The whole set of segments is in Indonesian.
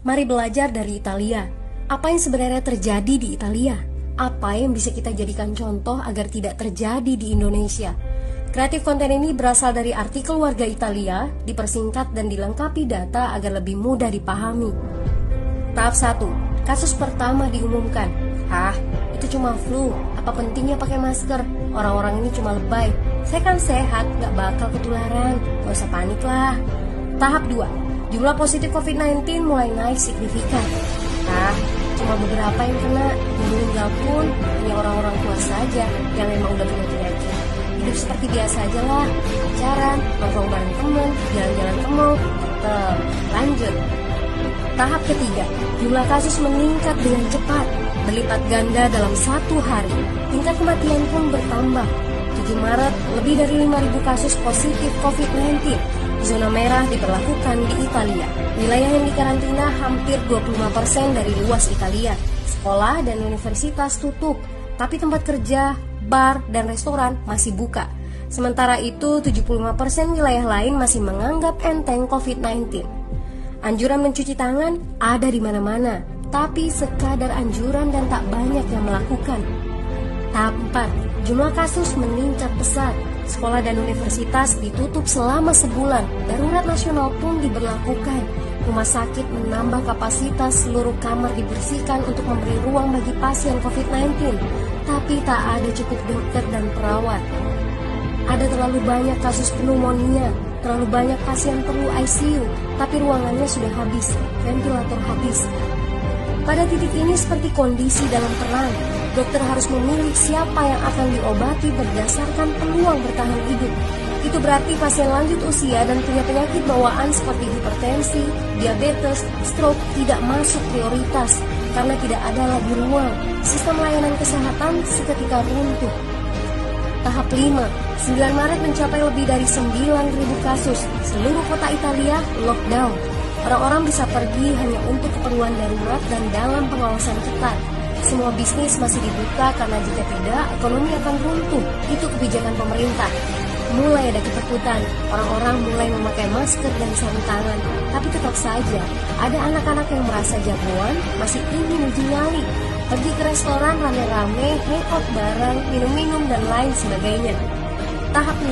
Mari belajar dari Italia. Apa yang sebenarnya terjadi di Italia? Apa yang bisa kita jadikan contoh agar tidak terjadi di Indonesia? Kreatif konten ini berasal dari artikel warga Italia, dipersingkat dan dilengkapi data agar lebih mudah dipahami. Tahap 1. Kasus pertama diumumkan. Itu cuma flu. Apa pentingnya pakai masker? Orang-orang ini cuma lebay. Saya kan sehat, gak bakal ketularan. Gak usah panik lah. Tahap 2. Jumlah positif COVID-19 mulai naik signifikan. Cuma beberapa yang kena. Yang meninggal pun hanya orang-orang tua saja yang memang udah punya penyakit. Hidup seperti biasa aja lah. Pacaran, nongkrong bareng temen, jalan-jalan ke mall. Tetap lanjut. Tahap ketiga, jumlah kasus meningkat dengan cepat, berlipat ganda dalam 1 hari. Tingkat kematian pun bertambah. 7 Maret, lebih dari 5.000 kasus positif COVID-19. Zona merah diberlakukan di Italia. Wilayah yang dikarantina hampir 25% dari luas Italia. Sekolah dan universitas tutup, tapi tempat kerja, bar, dan restoran masih buka. Sementara itu, 75% wilayah lain masih menganggap enteng COVID-19. Anjuran mencuci tangan ada di mana-mana, tapi sekadar anjuran dan tak banyak yang melakukan. Tahap 4. Jumlah kasus meningkat pesat. Sekolah dan universitas ditutup selama sebulan. Darurat nasional pun diberlakukan. Rumah sakit menambah kapasitas, seluruh kamar dibersihkan untuk memberi ruang bagi pasien COVID-19. Tapi tak ada cukup dokter dan perawat. Ada terlalu banyak kasus pneumonia, terlalu banyak pasien perlu ICU, tapi ruangannya sudah habis, ventilator habis. Pada titik ini seperti kondisi dalam perang. Dokter harus memilih siapa yang akan diobati berdasarkan peluang bertahan hidup. Itu berarti pasien lanjut usia dan punya penyakit bawaan seperti hipertensi, diabetes, stroke tidak masuk prioritas karena tidak ada lagi ruang. Sistem layanan kesehatan seketika runtuh. Tahap 5. 9 Maret mencapai lebih dari 9.000 kasus. Seluruh kota Italia lockdown. Orang-orang bisa pergi hanya untuk keperluan darurat dan dalam pengawasan ketat. Semua bisnis masih dibuka karena jika tidak, ekonomi akan runtuh. Itu kebijakan pemerintah. Mulai ada ketakutan, orang-orang mulai memakai masker dan sarung tangan. Tapi tetap saja, ada anak-anak yang merasa jagoan, masih ingin uji nyali. Pergi ke restoran rame-rame, hangout bareng, minum-minum dan lain sebagainya. Tahap 6.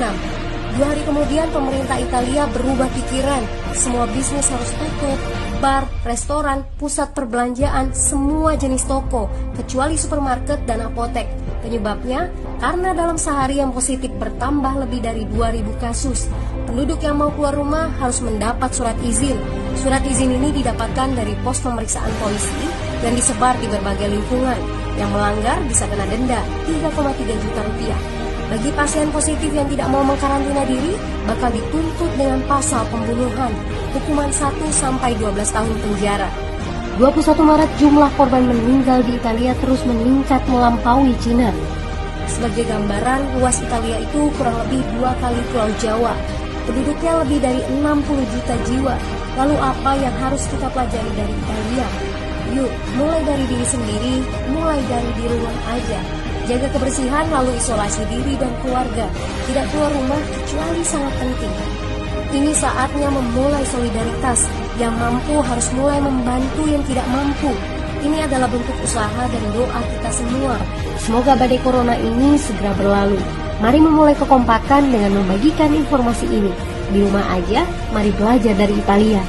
2 hari kemudian pemerintah Italia berubah pikiran. Semua bisnis harus tutup. Bar, restoran, pusat perbelanjaan, semua jenis toko, kecuali supermarket dan apotek. Penyebabnya, karena dalam sehari yang positif bertambah lebih dari 2.000 kasus. Penduduk yang mau keluar rumah harus mendapat surat izin. Surat izin ini didapatkan dari pos pemeriksaan polisi dan disebar di berbagai lingkungan. Yang melanggar bisa kena denda 3,3 juta rupiah. Bagi pasien positif yang tidak mau mengkarantina diri, bakal dituntut dengan pasal pembunuhan, hukuman 1-12 tahun penjara. 21 Maret jumlah korban meninggal di Italia terus meningkat melampaui Cina. Sebagai gambaran, luas Italia itu kurang lebih 2 kali Pulau Jawa. Penduduknya lebih dari 60 juta jiwa. Lalu apa yang harus kita pelajari dari Italia? Yuk, mulai dari diri sendiri, mulai dari di rumah aja. Jaga kebersihan lalu isolasi diri dan keluarga. Tidak keluar rumah kecuali sangat penting. Ini saatnya memulai solidaritas. Yang mampu harus mulai membantu yang tidak mampu. Ini adalah bentuk usaha dan doa kita semua. Semoga badai corona ini segera berlalu. Mari memulai kekompakan dengan membagikan informasi ini. Di rumah aja, mari belajar dari Italia.